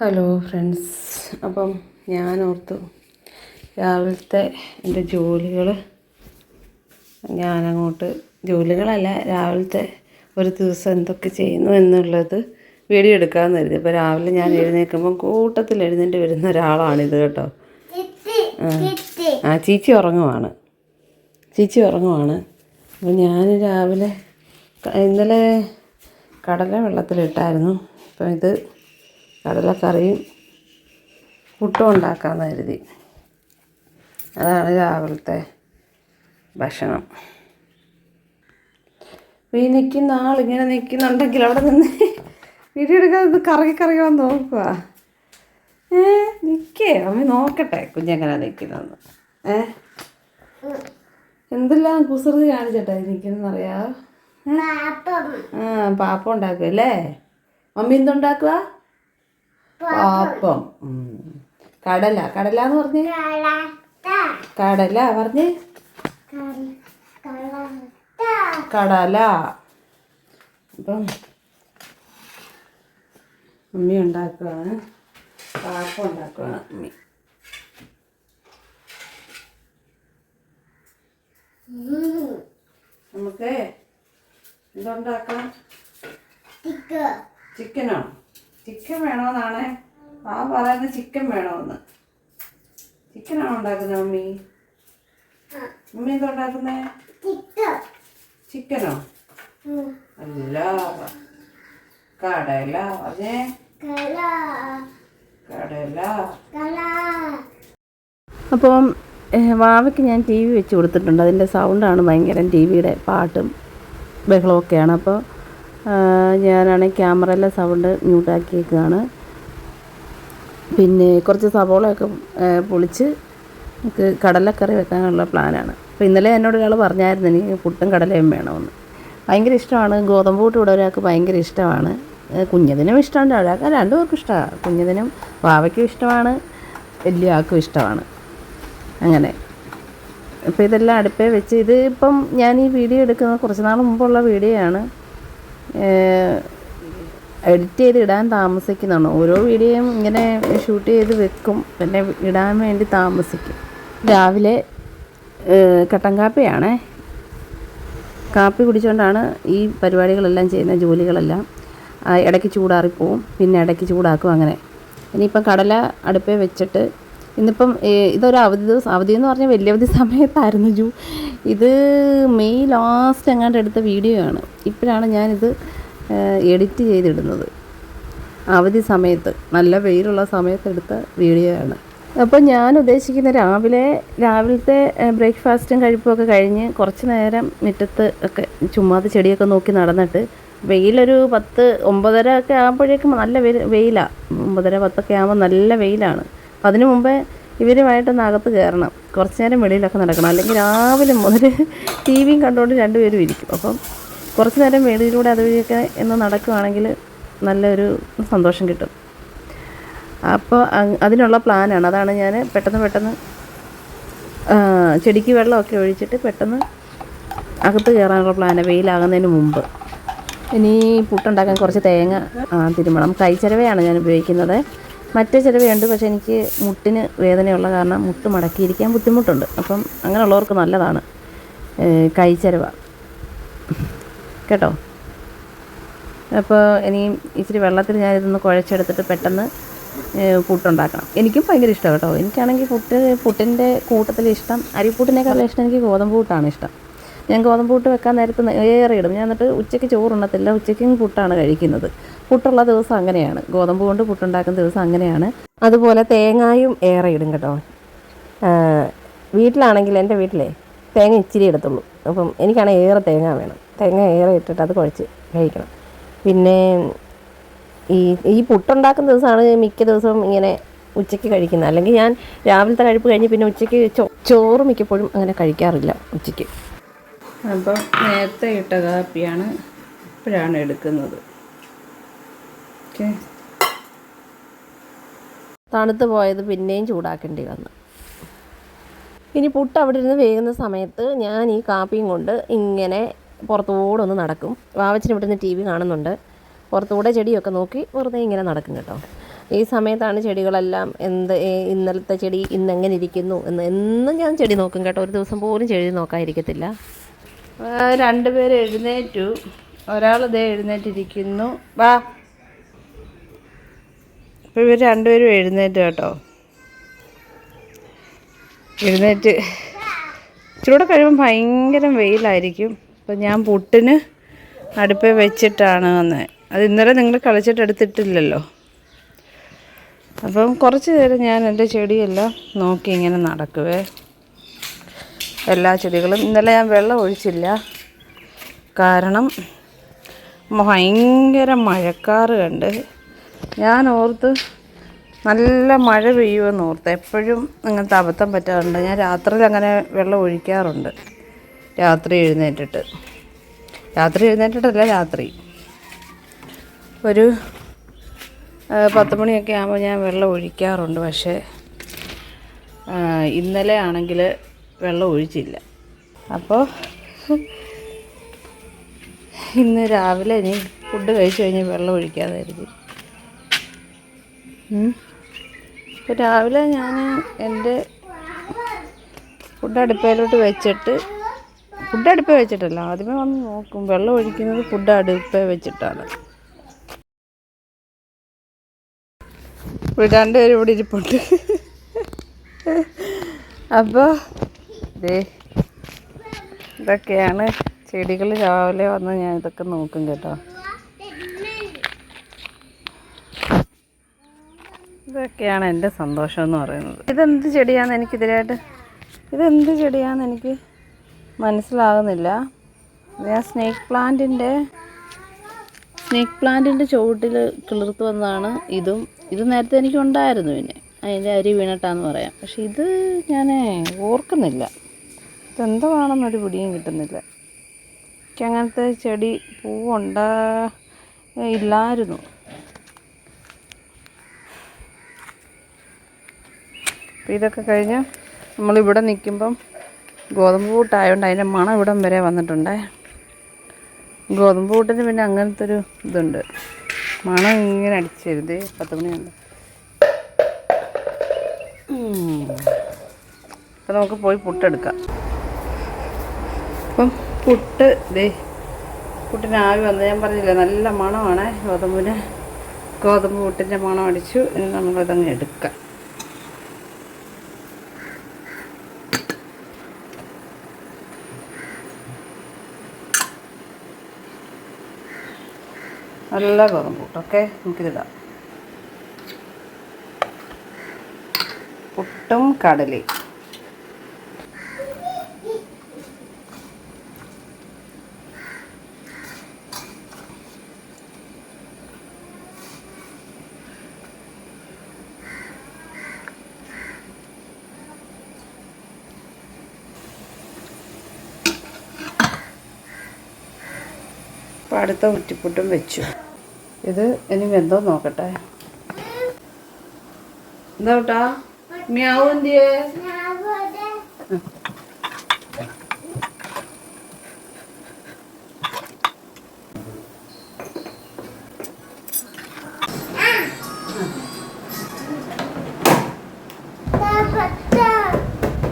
Hello friends, അപ്പം ഞാനോർത്തു രാവിലത്തെ എൻ്റെ ജോലികളല്ല രാവിലത്തെ ഒരു ദിവസം എന്തൊക്കെ ചെയ്യുന്നു എന്നുള്ളത് വീഡിയോ എടുക്കാമെന്ന് കരുതി. അപ്പോൾ രാവിലെ ഞാൻ എഴുന്നേൽക്കുമ്പം കൂട്ടത്തിൽ എഴുന്നേറ്റ് വരുന്ന ഒരാളാണിത് കേട്ടോ. ചീച്ചി ഉറങ്ങുവാണ്. അപ്പോൾ ഞാൻ രാവിലെ ഇന്നലെ കടല വെള്ളത്തിലിട്ടായിരുന്നു. അപ്പോൾ ഇത് കടലക്കറിയും പുട്ടും ഉണ്ടാക്കാമെന്ന് കരുതി. അതാണ് രാവിലത്തെ ഭക്ഷണം. അപ്പോൾ ഈ നിൽക്കുന്ന ആളിങ്ങനെ നിൽക്കുന്നുണ്ടെങ്കിൽ അവിടെ നിന്ന് വീഡിയോ എടുക്കാതെ ഇത് കറങ്ങി വന്ന് നോക്കുക. നിൽക്കേ അമ്മ നോക്കട്ടെ കുഞ്ഞെങ്ങനെ നിൽക്കുന്നതെന്ന്. എന്തെല്ലാം കുസൃതി കാണിച്ചിട്ടാ നിൽക്കുന്നതെന്നറിയാമോ? പാപ്പം ഉണ്ടാക്കുമല്ലേ? മമ്മി എന്തുണ്ടാക്കുക? പാപ്പം. കടല എന്ന് പറഞ്ഞേ. കടല പറഞ്ഞേ. കടല. അപ്പം മമ്മി ഉണ്ടാക്കുകയാണ്, പാപ്പം ഉണ്ടാക്കുകയാണ് മമ്മി. നമുക്ക് എന്തുണ്ടാക്കാം? ചിക്കനോ? ചിക്കൻ വേണമെന്നാണ് പറയുന്നത്. ചിക്കൻ വേണമെന്ന്. ചിക്കനാണോ ഉണ്ടാക്കുന്നത് മമ്മി? മമ്മി എന്താ ഉണ്ടാക്കുന്നേ? ചിക്കനോ? അല്ല, കടല. പറഞ്ഞേ. കടല. അപ്പം വാവയ്ക്ക് ഞാൻ ടി വി വെച്ച് കൊടുത്തിട്ടുണ്ട്. അതിൻ്റെ സൗണ്ടാണ് ഭയങ്കര. ടി വിയുടെ പാട്ടും ബഹളമൊക്കെയാണ്. അപ്പോൾ ഞാനാണെങ്കിൽ ക്യാമറയിലെ സൗണ്ട് മ്യൂട്ടാക്കിയേക്കാണ്. പിന്നെ കുറച്ച് സവോളയൊക്കെ പൊളിച്ച് നമുക്ക് കടലക്കറി വെക്കാനുള്ള പ്ലാനാണ്. അപ്പോൾ ഇന്നലെ എന്നോട് ഒരാൾ പറഞ്ഞായിരുന്നു എനിക്ക് പുട്ടും കടലയും വേണമെന്ന്. ഭയങ്കര ഇഷ്ടമാണ്. ഗോതമ്പ് പുട്ട് ഇവിടെ ഒരാൾക്ക് ഭയങ്കര ഇഷ്ടമാണ്. കുഞ്ഞതിനും ഇഷ്ടമുണ്ട്. ഒരാൾക്ക് രണ്ടുപേർക്കും ഇഷ്ടമാണ്. കുഞ്ഞതിനും വാവയ്ക്കും ഇഷ്ടമാണ്, വലിയ ആൾക്കും ഇഷ്ടമാണ്. അങ്ങനെ അപ്പോൾ ഇതെല്ലാം അടുപ്പേ വെച്ച്, ഇത് ഇപ്പം ഞാൻ ഈ വീഡിയോ എടുക്കുന്നത് കുറച്ച് നാൾ മുമ്പുള്ള വീഡിയോ ആണ്. എഡിറ്റ് ചെയ്ത് ഇടാൻ താമസിക്കുന്നതാണ്. ഓരോ വീഡിയോയും ഇങ്ങനെ ഷൂട്ട് ചെയ്ത് വെക്കും, പിന്നെ ഇടാൻ വേണ്ടി താമസിക്കും. രാവിലെ കട്ടൻ കാപ്പിയാണേ. കാപ്പി കുടിച്ചുകൊണ്ടാണ് ഈ പരിപാടികളെല്ലാം ചെയ്യുന്ന, ജോലികളെല്ലാം. ഇടയ്ക്ക് ചൂടാറിപ്പോവും, പിന്നെ ഇടയ്ക്ക് ചൂടാക്കും. അങ്ങനെ ഇനിയിപ്പം കടല അടുപ്പേ വെച്ചിട്ട്, ഇന്നിപ്പം ഇതൊരു അവധി എന്ന് പറഞ്ഞാൽ വലിയ അവധി സമയത്തായിരുന്നു. ഇത് മെയ് ലാസ്റ്റ് എങ്ങാണ്ട് എടുത്ത വീഡിയോ ആണ്. ഇപ്പോഴാണ് ഞാനിത് എഡിറ്റ് ചെയ്തിടുന്നത്. അവധി സമയത്ത്, നല്ല വെയിലുള്ള സമയത്ത് എടുത്ത വീഡിയോ ആണ്. അപ്പോൾ ഞാൻ ഉദ്ദേശിക്കുന്ന രാവിലത്തെ ബ്രേക്ക്ഫാസ്റ്റും കഴിപ്പുമൊക്കെ കഴിഞ്ഞ് കുറച്ച് നേരം മുറ്റത്ത് ഒക്കെ ചുമ്മാതെ ചെടിയൊക്കെ നോക്കി നടന്നിട്ട്, വെയിലൊരു 9:30 ഒക്കെ ആകുമ്പോഴേക്കും നല്ല വെയിലാണ്. 9:30 10 ആകുമ്പോൾ നല്ല വെയിലാണ്. അതിനു മുമ്പേ ഇവരുമായിട്ടൊന്ന് അകത്ത് കയറണം, കുറച്ച് നേരം വെളിയിലൊക്കെ നടക്കണം. അല്ലെങ്കിൽ രാവിലെ മുതൽ ടി വിയും കണ്ടുകൊണ്ട് രണ്ടുപേരും ഇരിക്കും. അപ്പം കുറച്ച് നേരം വെളിയിലൂടെ അതുവഴിയൊക്കെ എന്ന് നടക്കുകയാണെങ്കിൽ നല്ലൊരു സന്തോഷം കിട്ടും. അപ്പോൾ അതിനുള്ള പ്ലാനാണ്. അതാണ് ഞാൻ പെട്ടെന്ന് ചെടിക്ക് വെള്ളമൊക്കെ ഒഴിച്ചിട്ട് പെട്ടെന്ന് അകത്ത് കയറാനുള്ള പ്ലാന്, വെയിലാകുന്നതിന് മുമ്പ്. ഇനി പുട്ടുണ്ടാക്കാൻ കുറച്ച് തേങ്ങ തിരുമണം. കൈച്ചിരവയാണ് ഞാൻ ഉപയോഗിക്കുന്നത്. മറ്റേ ചിരവയുണ്ട്, പക്ഷേ എനിക്ക് മുട്ടിന് വേദനയുള്ള കാരണം മുട്ട് മടക്കിയിരിക്കാൻ ബുദ്ധിമുട്ടുണ്ട്. അപ്പം അങ്ങനെയുള്ളവർക്ക് നല്ലതാണ് കൈച്ചിരവ കേട്ടോ. അപ്പോൾ ഇനിയും ഇച്ചിരി വെള്ളത്തിൽ ഞാനിതൊന്ന് കുഴച്ചെടുത്തിട്ട് പെട്ടെന്ന് പുട്ടുണ്ടാക്കണം. എനിക്കും ഭയങ്കര ഇഷ്ടം കേട്ടോ. എനിക്കാണെങ്കിൽ പുട്ടിൻ്റെ കൂട്ടത്തിൽ ഇഷ്ടം, അരിപ്പൂട്ടിനേക്കാളും ഇഷ്ടം എനിക്ക് ഗോതമ്പ് പുട്ടാണ് ഇഷ്ടം. ഞാൻ ഗോതമ്പ് പുട്ട് വെക്കാൻ നേരത്ത് ഏറെ ഇടും. ഞാൻ എന്നിട്ട് ഉച്ചയ്ക്ക് ചോറുണ്ണത്തില്ല, ഉച്ചയ്ക്കും പുട്ടാണ് കഴിക്കുന്നത്. പുട്ടുള്ള ദിവസം അങ്ങനെയാണ്, ഗോതമ്പ് കൊണ്ട് പുട്ടുണ്ടാക്കുന്ന ദിവസം അങ്ങനെയാണ്. അതുപോലെ തേങ്ങായും ഏറെ ഇടും കേട്ടോ. വീട്ടിലാണെങ്കിൽ, എൻ്റെ വീട്ടിലെ തേങ്ങ ഇച്ചിരി എടുത്തുള്ളൂ. അപ്പം എനിക്കാണെങ്കിൽ ഏറെ തേങ്ങ വേണം. തേങ്ങ ഏറെ ഇട്ടിട്ട് അത് കുഴച്ച് കഴിക്കണം. പിന്നെ ഈ പുട്ടുണ്ടാക്കുന്ന ദിവസമാണ് മിക്ക ദിവസവും ഇങ്ങനെ ഉച്ചയ്ക്ക് കഴിക്കുന്നത്. അല്ലെങ്കിൽ ഞാൻ രാവിലത്തെ കഴിപ്പ് കഴിഞ്ഞ് പിന്നെ ഉച്ചയ്ക്ക് ചോറ് മിക്കപ്പോഴും അങ്ങനെ കഴിക്കാറില്ല ഉച്ചയ്ക്ക്. അപ്പം നേരത്തെ ഇട്ട കാപ്പിയാണ് ഇപ്പോഴാണ് എടുക്കുന്നത്. ഓക്കെ, തണുത്ത് പോയത് പിന്നെയും ചൂടാക്കേണ്ടി വന്നു. ഇനി പുട്ട് അവിടെ ഇരുന്ന് വേകുന്ന സമയത്ത് ഞാൻ ഈ കാപ്പിയും കൊണ്ട് ഇങ്ങനെ പുറത്തുകൂടെ ഒന്ന് നടക്കും. വാവച്ചന് ഇവിടെ നിന്ന് ടി വി കാണുന്നുണ്ട്. പുറത്തുകൂടെ ചെടിയൊക്കെ നോക്കി വെറുതെ ഇങ്ങനെ നടക്കും കേട്ടോ. ഈ സമയത്താണ് ചെടികളെല്ലാം ഇന്നലത്തെ ചെടി ഇന്നെങ്ങനെ ഇരിക്കുന്നു എന്നും ഞാൻ ചെടി നോക്കും കേട്ടോ. ഒരു ദിവസം പോലും ചെടി നോക്കാതിരിക്കത്തില്ല. രണ്ടുപേരും എഴുന്നേറ്റു. ഒരാൾ ദേ എഴുന്നേറ്റിരിക്കുന്നു. വാ. അപ്പോൾ ഇവർ രണ്ടുപേരും എഴുന്നേറ്റ് കേട്ടോ. എഴുന്നേറ്റ് ഇച്ചിരൂടെ കഴിയുമ്പം ഭയങ്കര വെയിലായിരിക്കും. അപ്പം ഞാൻ പുട്ടിന് അടുപ്പേ വെച്ചിട്ടാണ് വന്നത്. അത് ഇന്നലെ നിങ്ങൾ കളിച്ചിട്ട് എടുത്തിട്ടില്ലല്ലോ. അപ്പം കുറച്ച് നേരം ഞാൻ എൻ്റെ ചെടിയെല്ലാം നോക്കി ഇങ്ങനെ നടക്കുവേ. എല്ലാ ചെടികളും ഇന്നലെ ഞാൻ വെള്ളം ഒഴിച്ചില്ല. കാരണം ഭയങ്കര മഴക്കാറ് കണ്ട് ഞാൻ ഓർത്ത് നല്ല മഴ പെയ്യുമെന്ന് ഓർത്ത്. എപ്പോഴും അങ്ങനത്തെ അബദ്ധം പറ്റാറുണ്ട്. ഞാൻ രാത്രിയിൽ അങ്ങനെ വെള്ളം ഒഴിക്കാറുണ്ട്. രാത്രി എഴുന്നേറ്റിട്ടല്ല, രാത്രി ഒരു 10 മണിയൊക്കെ ആകുമ്പോൾ ഞാൻ വെള്ളം ഒഴിക്കാറുണ്ട്. പക്ഷേ ഇന്നലെ ആണെങ്കിൽ വെള്ളം ഒഴിച്ചില്ല. അപ്പോൾ ഇന്ന് രാവിലെ ഇനി ഫുഡ് കഴിച്ച് കഴിഞ്ഞ് വെള്ളം ഒഴിക്കാതായിരിക്കും. അപ്പോൾ രാവിലെ ഞാൻ എൻ്റെ ഫുഡ് അടുപ്പയിലോട്ട് വെച്ചിട്ടല്ല, ആദ്യമേ വന്ന് നോക്കും. വെള്ളം ഒഴിക്കുന്നത് ഫുഡ് അടുപ്പേ വെച്ചിട്ടാണ്. രണ്ടുപേരും ഇവിടെ ഇരിപ്പുണ്ട്. അപ്പോൾ ഇതൊക്കെയാണ് ചെടികൾ. രാവിലെ വന്ന് ഞാൻ ഇതൊക്കെ നോക്കും കേട്ടോ. ഇതൊക്കെയാണ് എൻ്റെ സന്തോഷം എന്ന് പറയുന്നത്. ഇതെന്ത് ചെടിയാണെന്ന് എനിക്ക് മനസ്സിലാകുന്നില്ല. ഞാൻ സ്നേക്ക് പ്ലാന്റിൻ്റെ ചുവട്ടിൽ കിളിർത്ത് വന്നതാണ് ഇതും. ഇത് നേരത്തെ എനിക്കുണ്ടായിരുന്നു. പിന്നെ അതിൻ്റെ അരി വീണിട്ടാന്ന് പറയാം. പക്ഷെ ഇത് ഞാൻ ഓർക്കുന്നില്ല. ഇതെന്താണെന്നൊരു പിടിയും കിട്ടുന്നില്ല. എനിക്ക് അങ്ങനത്തെ ചെടി ഇല്ലായിരുന്നു. അപ്പോൾ ഇതൊക്കെ കഴിഞ്ഞ് നമ്മളിവിടെ നിൽക്കുമ്പം ഗോതമ്പ് കൂട്ടായതുകൊണ്ട് അതിൻ്റെ മണം ഇവിടം വരെ വന്നിട്ടുണ്ടേ. ഗോതമ്പ് കൂട്ടിന് പിന്നെ അങ്ങനത്തെ ഒരു ഇതുണ്ട്, മണം ഇങ്ങനെ അടിച്ചരുത്. 10 മണിയുണ്ട്. അപ്പം നമുക്ക് പോയി പുട്ടെടുക്കാം. അപ്പം പുട്ടിന് ആവി വന്ന് ഞാൻ പറഞ്ഞില്ല, നല്ല മണമാണ് ഗോതമ്പ് പുട്ടിൻ്റെ മണം അടിച്ചു. ഇനി നമ്മളിതങ്ങ് എടുക്കാം. നല്ല ഗോതമ്പ് പുട്ടൊക്കെ നമുക്കിതിടാം. പുട്ടും കടലയും. അപ്പോൾ അടുത്ത കുറ്റിപ്പുട്ടും വെച്ചു. ഇത് ഇനി വെന്തോ നോക്കട്ടെ. എന്താ കൂട്ടാ മ്യാവ് എന്തിയേ?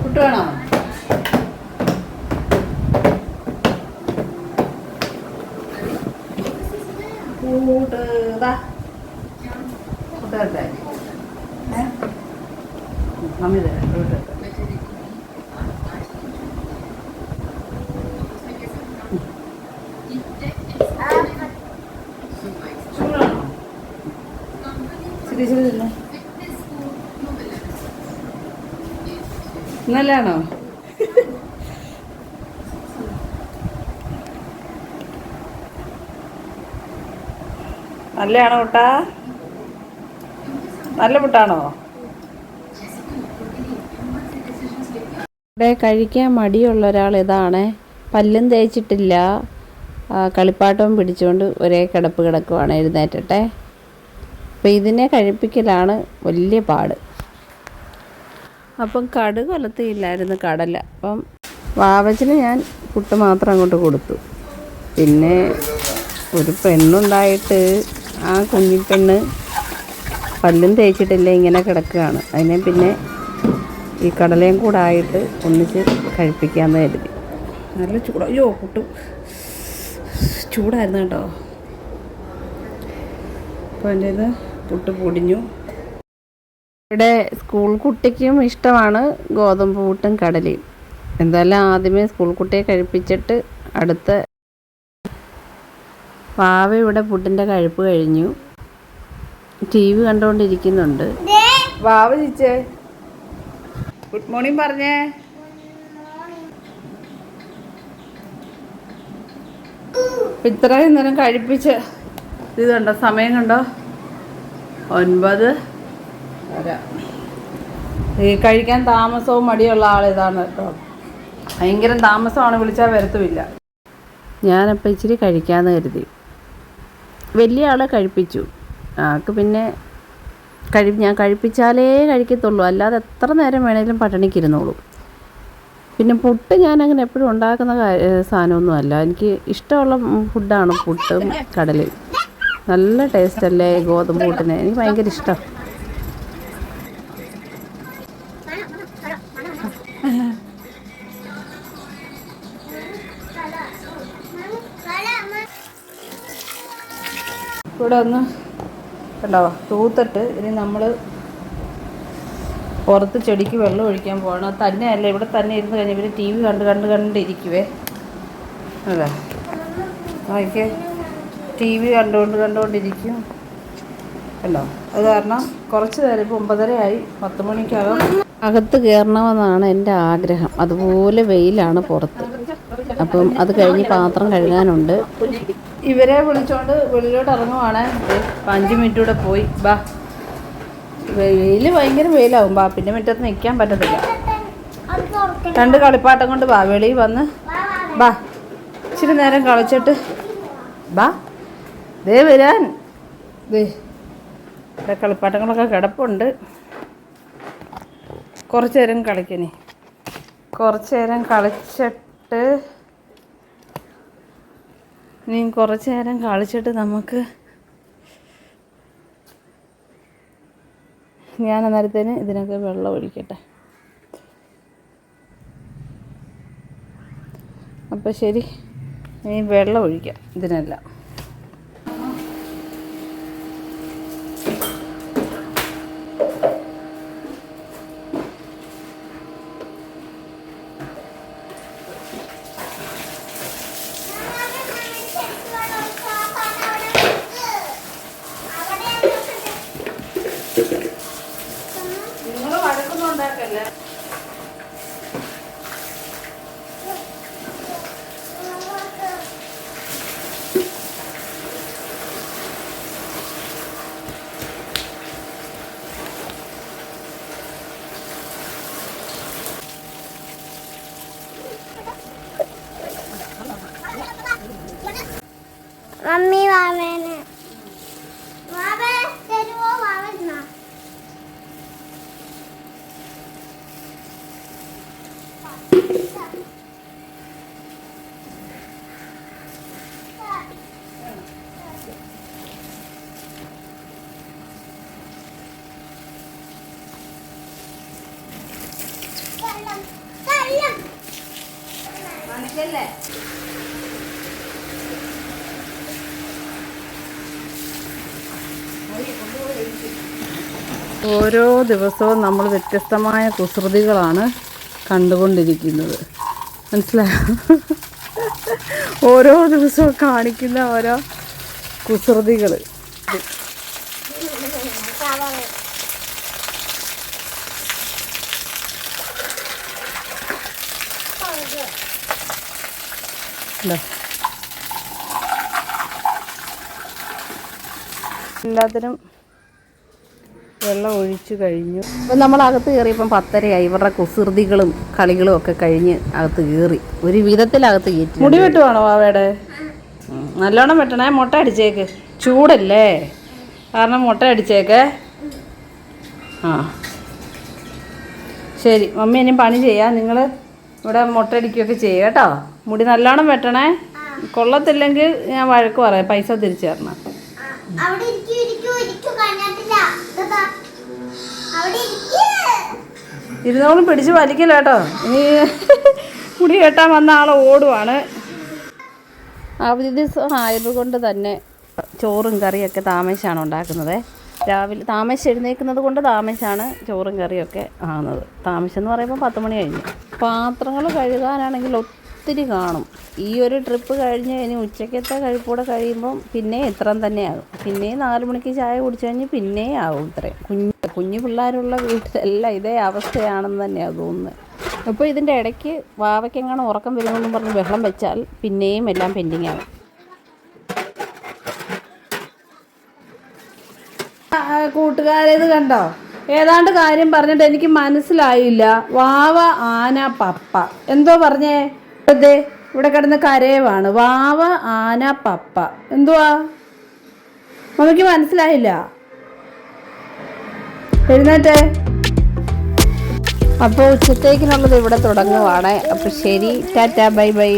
പുട്ട് വേണോ? മമ്മി തരാം. നല്ലതാണോ? നല്ലതാണോ പുട്ടാ? നല്ല പുട്ടാണോ? ഇവിടെ കഴിക്കാൻ മടിയുള്ള ഒരാൾ ഇതാണ്. പല്ലും തേച്ചിട്ടില്ല, കളിപ്പാട്ടവും പിടിച്ചുകൊണ്ട് ഒരേ കിടക്കുവാണ്. എഴുന്നേറ്റട്ടെ. അപ്പോൾ ഇതിനെ കഴിപ്പിക്കലാണ് വലിയ പാട്. അപ്പം കടുക് കൊലത്തിയില്ലായിരുന്നു കടല. അപ്പം വാവച്ചിന് ഞാൻ പുട്ട് മാത്രം അങ്ങോട്ട് കൊടുത്തു. പിന്നെ ഒരു പെണ്ണുണ്ടായിട്ട് ആ കുഞ്ഞിപ്പെണ്ണ് പല്ലും തേച്ചിട്ടില്ല, ഇങ്ങനെ കിടക്കുകയാണ്. അതിനെ പിന്നെ ഈ കടലയും കൂടെ ആയിട്ട് ഒന്നിച്ച് കഴിപ്പിക്കാമെന്ന് കരുതി. നല്ല ചൂട്. അയ്യോ പുട്ടും ചൂടായിരുന്നു കേട്ടോ. അപ്പോൾ എൻ്റെ ഇത് പുട്ട് പൊടിഞ്ഞു. ഇവിടെ സ്കൂൾ കുട്ടിക്കും ഇഷ്ടമാണ് ഗോതമ്പ് പുട്ടും കടലയും. എന്തായാലും ആദ്യമേ സ്കൂൾ കുട്ടിയെ കഴിപ്പിച്ചിട്ട് അടുത്ത വാവ ഇവിടെ പുട്ടിൻ്റെ കഴിപ്പ് കഴിഞ്ഞു. TV കണ്ടുകൊണ്ടിരിക്കുന്നുണ്ട്. വാവ ചിച്ചേ ഗുഡ് മോർണിംഗ് പറഞ്ഞേ. ഇത്രയും നേരം കഴിപ്പിച്ച് ഇത് കണ്ടോ, സമയം കണ്ടോ, 9:00. ഈ കഴിക്കാൻ താമസവും മടിയുള്ള ആളിതാണ് കേട്ടോ. ഭയങ്കര താമസമാണ്, വിളിച്ചാൽ വരത്തുമില്ല. ഞാനപ്പോൾ ഇച്ചിരി കഴിക്കാമെന്ന് കരുതി. വലിയ ആളെ കഴിപ്പിച്ചു. ആൾക്ക് പിന്നെ ഞാൻ കഴിപ്പിച്ചാലേ കഴിക്കത്തുള്ളൂ, അല്ലാതെ എത്ര നേരം വേണേലും പട്ടിണിക്കിരുന്നോളൂ. പിന്നെ പുട്ട് ഞാനങ്ങനെ എപ്പോഴും ഉണ്ടാക്കുന്ന സാധനമൊന്നുമല്ല. എനിക്ക് ഇഷ്ടമുള്ള ഫുഡാണ് പുട്ടും കടലയും. നല്ല ടേസ്റ്റല്ലേ ഗോതമ്പ് പുട്ടിന്, എനിക്ക് ഭയങ്കര ഇഷ്ടം. ഇവിടെ ഒന്ന് കണ്ടോ തൂത്തിട്ട് ഇനി നമ്മൾ പുറത്ത് ചെടിക്ക് വെള്ളം ഒഴിക്കാൻ പോകണം. തന്നെയല്ല, ഇവിടെ തന്നെ ഇരുന്ന് കഴിഞ്ഞാൽ ഇവർ TV കണ്ടിരിക്കുവേ. അതെ, നോക്കിയേ, TV കണ്ടുകൊണ്ടിരിക്കും. അല്ലോ, അത് കാരണം കുറച്ച് നേരം, ഇപ്പോൾ 9:30 10 മണിക്കകം അകത്ത് കയറണമെന്നാണ് എൻ്റെ ആഗ്രഹം. അതുപോലെ വെയിലാണ് പുറത്ത്. അപ്പം അത് കഴിഞ്ഞ് പാത്രം കഴുകാനുണ്ട്. ഇവരെ വിളിച്ചോണ്ട് വെളിയിലോട്ട് ഇറങ്ങുവാണ്. 5 മിനിറ്റ് കൂടെ പോയി. ബാ, വെയിൽ ഭയങ്കര വെയിലാവും. ബാ, പിന്നെ മുറ്റത്ത് നിൽക്കാൻ പറ്റത്തില്ല. 2 കളിപ്പാട്ടം കൊണ്ട് ബാ, വെളിയിൽ വന്ന് ബാ, ഇച്ചിരി നേരം കളിച്ചിട്ട് ബാ. ദേ വരാൻ. ദേ ഇവിടെ കളിപ്പാട്ടങ്ങളൊക്കെ കിടപ്പുണ്ട്. കുറച്ച് നേരം കളിക്കണേ. കുറച്ച് നേരം കളിച്ചിട്ട് നമുക്ക് ഞാൻ അന്നേരത്തേന് ഇതിനൊക്കെ വെള്ളം ഒഴിക്കട്ടെ. അപ്പോൾ ശരി, ഇനി വെള്ളം ഒഴിക്കാം ഇതിനെല്ലാം. मम्मी वावे ने वावे तेरी वो वावे ना कलम कलम माने चले ഓരോ ദിവസവും നമ്മൾ വ്യത്യസ്തമായ കുസൃതികളാണ് കണ്ടുകൊണ്ടിരിക്കുന്നത്. മനസ്സിലായോ? ഓരോ ദിവസവും കാണിക്കുന്ന ഓരോ കുസൃതികൾ. എല്ലാത്തിനും വെള്ളം ഒഴിച്ചു കഴിഞ്ഞു. അപ്പം നമ്മളകത്ത് കയറിയപ്പം 10:30. ഇവരുടെ കുസൃതികളും കളികളും ഒക്കെ കഴിഞ്ഞ് അകത്ത് കയറി. ഒരു വിധത്തിലകത്ത് കയറ്റി. മുടി വെട്ടുവാണോ അവയുടെ? നല്ലോണം വെട്ടണേ. മുട്ട അടിച്ചേക്ക്, ചൂടല്ലേ കാരണം മുട്ട അടിച്ചേക്ക്. ആ ശരി, മമ്മി ഇനി പണി ചെയ്യാം. നിങ്ങൾ ഇവിടെ മുട്ട അടിക്കുകയൊക്കെ ചെയ്യുക കേട്ടോ. മുടി നല്ലോണം വെട്ടണേ. കൊള്ളത്തില്ലെങ്കിൽ ഞാൻ വഴക്ക് പറയാം, പൈസ തിരിച്ചു തരണം. അവിടെ ഇരുന്നോളും പിടിച്ച് വലിക്കില്ല കേട്ടോ. ഇനി മുടി കെട്ടാൻ വന്ന ആൾ ഓടുവാണ്. അവധി ദിവസം ആയതുകൊണ്ട് തന്നെ ചോറും കറിയൊക്കെ താമസിച്ചാണ് ഉണ്ടാക്കുന്നത്. രാവിലെ താമസിച്ച് എഴുന്നേൽക്കുന്നത് കൊണ്ട് താമസിച്ചാണ് ചോറും കറിയൊക്കെ ആകുന്നത്. താമസിച്ചെന്ന് പറയുമ്പോൾ 10 മണി കഴിഞ്ഞു. പാത്രങ്ങൾ കഴുകാനാണെങ്കിൽ ഒത്തിരി കാണും. ഈ ഒരു ട്രിപ്പ് കഴിഞ്ഞ് ഇനി ഉച്ചക്കത്തെ കഴിപ്പൂടെ കഴിയുമ്പം പിന്നെ ഇത്രയും തന്നെയാകും. പിന്നെയും 4 മണിക്ക് ചായ കുടിച്ചു കഴിഞ്ഞ് പിന്നെയും ആകും ഇത്രയും. കുഞ്ഞു പിള്ളേരുള്ള വീട്ടിലെല്ലാം ഇതേ അവസ്ഥയാണെന്ന് തന്നെയാണ് തോന്നുന്നത്. അപ്പോൾ ഇതിൻ്റെ ഇടയ്ക്ക് വാവയ്ക്കെങ്ങാനും ഉറക്കം വരുമെന്നും പറഞ്ഞ് ബഹളം വെച്ചാൽ പിന്നെയും എല്ലാം പെൻഡിങ് ആകും. കൂട്ടുകാരേത് കണ്ടോ? ഏതാണ്ട് കാര്യം പറഞ്ഞിട്ട് എനിക്ക് മനസ്സിലായില്ല. വാവ ആന പപ്പ എന്തോ പറഞ്ഞേ? അതെ, ഇവിടെ കിടന്ന് കരയുവാണ്. വാവ ആന പപ്പ എന്തുവാ? മമ്മിക്ക് മനസ്സിലായില്ല. എഴുന്നേറ്റേ. അപ്പോൾ ഉച്ചത്തേക്കിനുള്ളത് ഇവിടെ തുടങ്ങുവാണ്. അപ്പോൾ ശരി, ടാറ്റാ, ബൈ ബൈ.